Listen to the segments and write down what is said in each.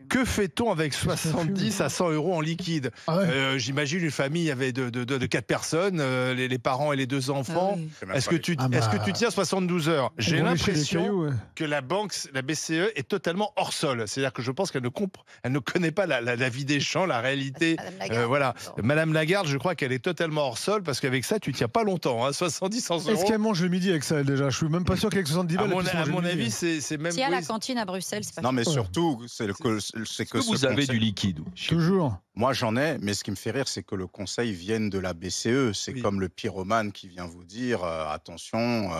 Que fait-on avec 70 à 100 euros en liquide? J'imagine une famille avec de 4 personnes, les parents et les 2 enfants. Est-ce que tu tiens 72 heures? J'ai l'impression que la banque, la BCE, est totalement hors sol. C'est-à-dire que je pense qu'elle ne connaît pas la vie des champs, la réalité. Voilà. Madame Lagarde, je crois qu'elle est totalement hors sol parce qu'avec ça, tu tiens pas longtemps. Hein, 70, 100 euros. Est-ce qu'elle mange le midi avec ça, elle, déjà? Je suis même pas sûr qu'avec 70 balles. À mon avis, c'est même. Si à la cantine à Bruxelles, c'est pas. Non, mais surtout, c'est que vous avez du liquide. Toujours. Moi, j'en ai, mais ce qui me fait rire, c'est que le conseil vienne de la BCE. C'est comme le pyromane qui vient vous dire attention,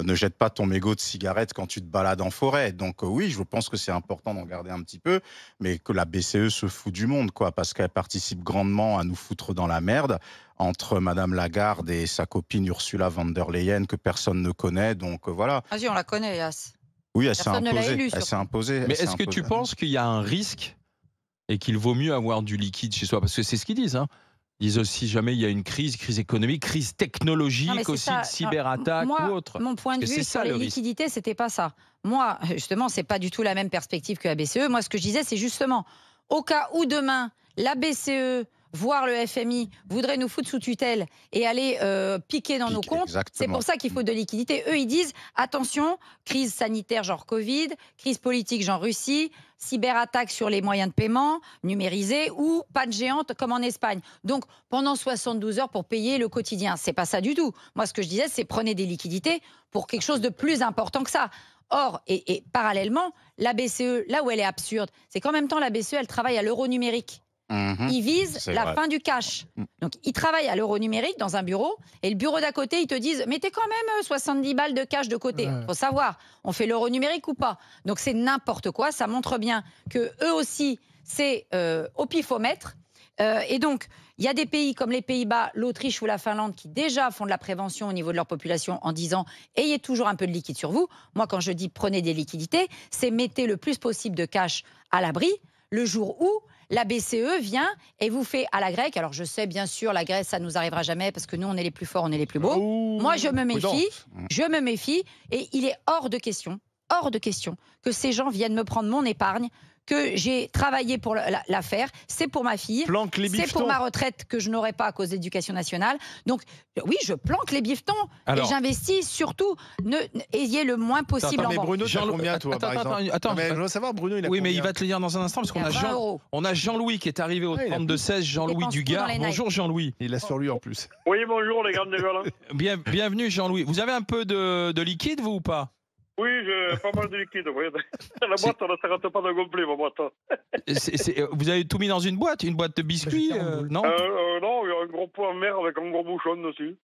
ne jette pas ton mégot de cigarette quand tu te balades en forêt. Donc oui, je pense que c'est important d'en garder un petit peu, mais que la BCE se fout du monde, quoi, parce qu'elle participe grandement à nous foutre dans la merde entre Madame Lagarde et sa copine Ursula von der Leyen que personne ne connaît. Donc voilà. Vas-y, on la connaît, Yass. Oui, elle s'est imposée. Elle s'est imposée. Mais est-ce que tu penses qu'il y a un risque et qu'il vaut mieux avoir du liquide chez soi? Parce que c'est ce qu'ils disent. Hein. Ils disent aussi jamais il y a une crise économique, crise technologique, aussi de cyberattaque ou autre. Mon point de vue sur les liquidités, c'était pas ça. Moi, justement, c'est pas du tout la même perspective que la BCE. Moi, ce que je disais, c'est justement, au cas où demain, la BCE, voire le FMI, voudrait nous foutre sous tutelle et aller piquer dans nos comptes, c'est pour ça qu'il faut de liquidité. Eux, ils disent, attention, crise sanitaire genre Covid, crise politique genre Russie, cyberattaque sur les moyens de paiement, numérisés, ou pas de géante comme en Espagne. Donc, pendant 72 heures pour payer le quotidien. C'est pas ça du tout. Moi, ce que je disais, c'est prenez des liquidités pour quelque chose de plus important que ça. Or, et parallèlement, la BCE, là où elle est absurde, c'est qu'en même temps, la BCE, elle travaille à l'euro numérique. Ils visent la fin du cash. Donc, ils travaillent à l'euro numérique dans un bureau, et le bureau d'à côté, ils te disent « Mettez quand même 70 balles de cash de côté. » Il faut savoir, on fait l'euro numérique ou pas. Donc, c'est n'importe quoi. Ça montre bien que eux aussi, c'est au pifomètre. Et donc, il y a des pays comme les Pays-Bas, l'Autriche ou la Finlande qui déjà font de la prévention au niveau de leur population en disant « Ayez toujours un peu de liquide sur vous ». Moi, quand je dis « Prenez des liquidités », c'est mettez le plus possible de cash à l'abri le jour où la BCE vient et vous fait à la grecque. Alors, je sais, bien sûr, la Grèce, ça ne nous arrivera jamais parce que nous, on est les plus forts, on est les plus beaux. Moi, je me méfie et il est hors de question que ces gens viennent me prendre mon épargne, que j'ai travaillé pour la faire, c'est pour ma fille, c'est pour ma retraite que je n'aurai pas à cause de l'éducation nationale. Donc oui, je planque les bifetons et j'investis surtout, ayez le moins possible en banque. Bruno, tu as combien toi par exemple? Attends, je veux savoir Bruno, il a oui, combien? mais il va te le dire dans un instant parce qu'on a Jean-Louis qui est arrivé au 32-16, Jean-Louis Dugard. Bonjour Jean-Louis. Il l'a sur lui en plus. Oui, bonjour les gars de gueule. Bienvenue Jean-Louis. Vous avez un peu de liquide vous ou pas? Oui, j'ai pas mal de liquide. Oui. La boîte, on ne s'arrête pas de gonfler, ma boîte. Vous avez tout mis dans une boîte de biscuits non non, il y a un gros pot en mer avec un gros bouchon dessus.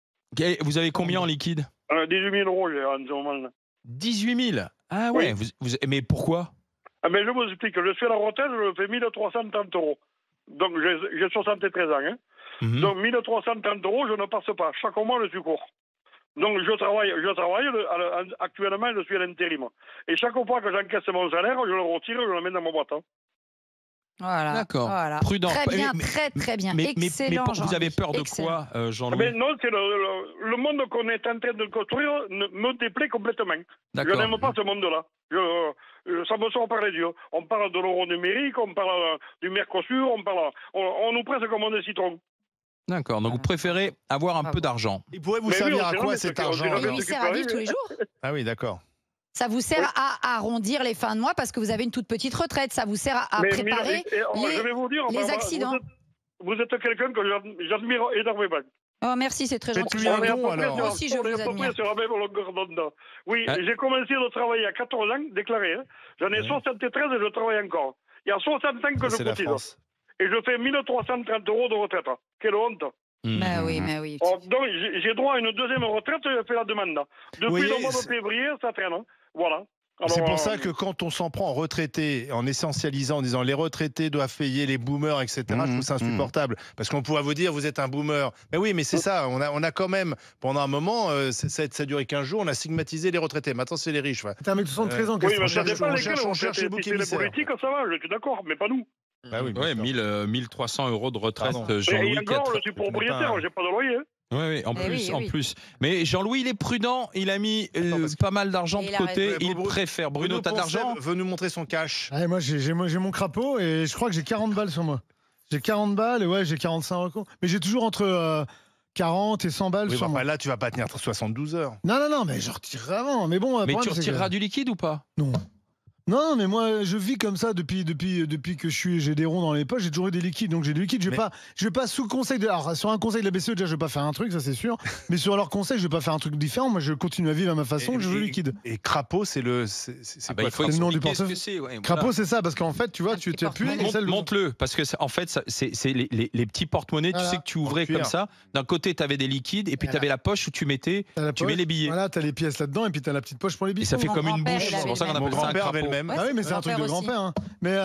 Vous avez combien en liquide? 18 000 euros, j'ai en ce moment. 18 000? Ah ouais, oui. Mais pourquoi? Mais je vous explique, je suis à la retraite, je fais 1330 euros. Donc j'ai 73 ans. Hein. Donc 1330 euros, je ne passe pas. Chaque mois, je suis court. Donc je travaille, actuellement je suis à l'intérim. Et chaque fois que j'encaisse mon salaire, je le retire et je le mets dans ma boîte. Hein. Voilà. D'accord. Voilà. Prudent. Très bien, très bien. Excellent. Mais vous avez peur de quoi, Jean-Louis? Non, c'est le monde qu'on est en train de construire me déplaît complètement. Je n'aime pas ce monde-là. Ça me sort par les yeux. On parle de l'euro numérique, on parle du Mercosur, on nous presse comme des citrons. D'accord, donc vous préférez avoir un peu d'argent. Il pourrait vous servir à quoi cet argent? Il lui sert à vivre tous les jours. Ah oui, d'accord. Ça vous sert à arrondir les fins de mois parce que vous avez une toute petite retraite. Ça vous sert à préparer les accidents. Vous êtes quelqu'un que j'admire énormément. Oh, merci, c'est très gentil. Moi aussi, je vous admire. Sur la même longueur d'onde. Oui, j'ai commencé de travailler à 14 ans, déclaré. Hein. J'en ai 73 et je travaille encore. Il y a 60 ans que je cotise. Et je fais 1330 euros de retraite. Quelle honte! Mais oui. Donc, j'ai droit à une deuxième retraite, je fais la demande. Depuis le mois de février, ça traîne. Voilà. C'est pour ça que quand on s'en prend en retraités, en essentialisant, en disant les retraités doivent payer les boomers, etc., je trouve ça insupportable. Parce qu'on pourrait vous dire, vous êtes un boomer. Mais oui, mais c'est ça. On a quand même, pendant un moment, ça a duré 15 jours, on a stigmatisé les retraités. Maintenant, c'est les riches. T'as un mec de 73 ans. Oui, mais ça dépend lesquels. On cherche les boucs émissaires. Les politiques, ça va, je suis d'accord, mais pas nous. Ah oui, 1300 euros de retraite, Jean-Louis. Et encore, je suis propriétaire, j'ai pas de loyer. Oui, en plus. Mais Jean-Louis, il est prudent. Il a mis pas mal d'argent de côté. Il préfère. Bruno, t'as de l'argent? Veut nous montrer son cash. Ouais, moi, j'ai mon crapaud et je crois que j'ai 40 balles sur moi. J'ai 40 balles et j'ai 45 euros. Mais j'ai toujours entre 40 et 100 balles sur moi. Là, tu vas pas tenir 72 heures. Non, mais je retirerai avant. Mais bon, mais tu retireras du liquide ou pas? Non. Non, mais moi, je vis comme ça depuis que j'ai des ronds dans les poches. J'ai toujours eu des liquides, donc j'ai des liquides. Je vais pas sous conseil de. Alors, sur un conseil de la BCE, déjà, je vais pas faire un truc, ça c'est sûr. Mais sur leur conseil, je vais pas faire un truc différent. Moi, je continue à vivre à ma façon. Je veux liquide. Et crapaud, c'est le. C'est le nom du portefeuille. Crapaud, c'est ça, parce qu'en fait, tu vois, tu appuies. Montre-le, parce que en fait, c'est les petits porte-monnaies. Tu sais que tu ouvrais comme ça. D'un côté, tu avais des liquides, et puis tu avais la poche où tu mets les billets. Voilà, tu as les pièces là-dedans, et puis tu as la petite poche pour les billets. Et ça fait comme une bouche. C'est pour ça qu'on appelle ça un crapaud. Ah oui, mais c'est un truc de grand-père. Hein. Mais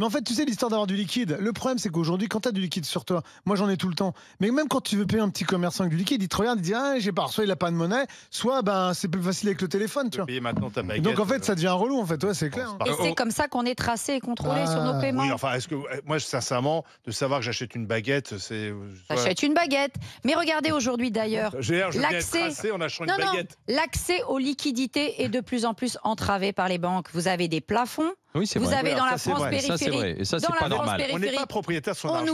en fait, tu sais, l'histoire d'avoir du liquide, le problème, c'est qu'aujourd'hui, quand tu as du liquide sur toi, moi j'en ai tout le temps, mais même quand tu veux payer un petit commerçant avec du liquide, il te regarde, il dit j'ai pas, soit il a pas de monnaie, soit c'est plus facile avec le téléphone, tu vois. Payer maintenant ta baguette, donc en fait, ça devient un relou, en fait, ouais, c'est clair. Et c'est comme ça qu'on est tracé et contrôlé sur nos paiements. Oui, enfin, est-ce que moi, sincèrement, de savoir que j'achète une baguette, c'est. J'achète une baguette. Mais regardez aujourd'hui d'ailleurs, l'accès aux liquidités est de plus en plus entravé par les banques. Vous avez des plafonds. Oui, c'est vous vrai. avez dans la France périphérique. Ça, c'est vrai. Et ça, c'est pas normal. On n'est pas propriétaire de son argent.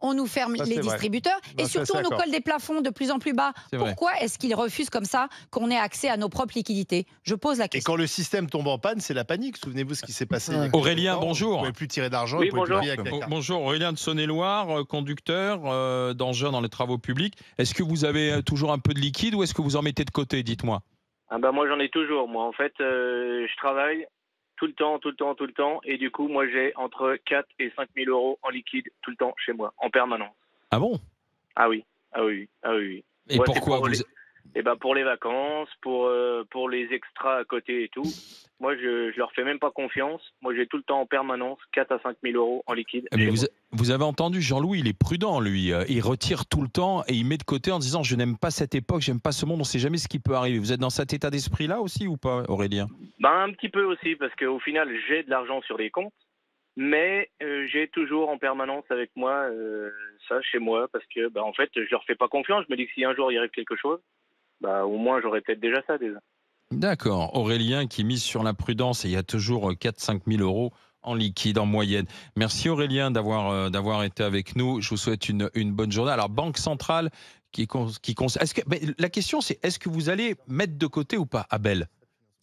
On nous ferme les distributeurs. Et surtout, on nous colle des plafonds de plus en plus bas. Pourquoi est-ce qu'ils refusent comme ça qu'on ait accès à nos propres liquidités? Je pose la question. Et quand le système tombe en panne, c'est la panique. Souvenez-vous ce qui s'est passé. Aurélien, bonjour. Vous ne pouvez plus tirer d'argent. Oui, bonjour. Bonjour, Aurélien de Saône-et-Loire, conducteur d'engins dans les travaux publics. Est-ce que vous avez toujours un peu de liquide ou est-ce que vous en mettez de côté? Dites-moi. Moi, j'en ai toujours. Moi, en fait, je travaille tout le temps. Et du coup, moi, j'ai entre 4 et 5 000 euros en liquide tout le temps chez moi, en permanence. Ah bon? Ah oui. Et moi, pourquoi pour les vacances, pour les extras à côté et tout. Moi, je leur fais même pas confiance. Moi, j'ai tout le temps en permanence 4 à 5 000 euros en liquide. Mais vous avez entendu, Jean-Louis, il est prudent, lui. Il retire tout le temps et il met de côté en disant « Je n'aime pas cette époque, j'aime pas ce monde, on ne sait jamais ce qui peut arriver ». Vous êtes dans cet état d'esprit-là aussi ou pas, Aurélien? Un petit peu aussi, parce qu'au final, j'ai de l'argent sur des comptes. Mais j'ai toujours en permanence avec moi ça chez moi, parce que en fait, je leur fais pas confiance. Je me dis que si un jour il arrive quelque chose, au moins j'aurais peut-être déjà ça déjà. D'accord. Aurélien qui mise sur la prudence et il y a toujours 4-5 000 euros en liquide en moyenne. Merci Aurélien d'avoir été avec nous. Je vous souhaite une bonne journée. Alors, Banque Centrale la question c'est, est-ce que vous allez mettre de côté ou pas, Abel?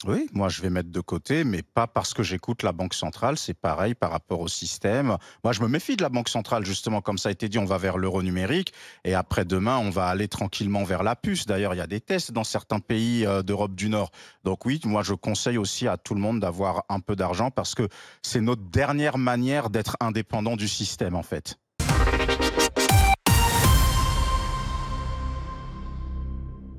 Oui, moi je vais mettre de côté, mais pas parce que j'écoute la Banque centrale, c'est pareil par rapport au système. Moi je me méfie de la Banque centrale, justement, comme ça a été dit, on va vers l'euro numérique, et après demain on va aller tranquillement vers la puce. D'ailleurs il y a des tests dans certains pays d'Europe du Nord. Donc oui, moi je conseille aussi à tout le monde d'avoir un peu d'argent, parce que c'est notre dernière manière d'être indépendant du système en fait.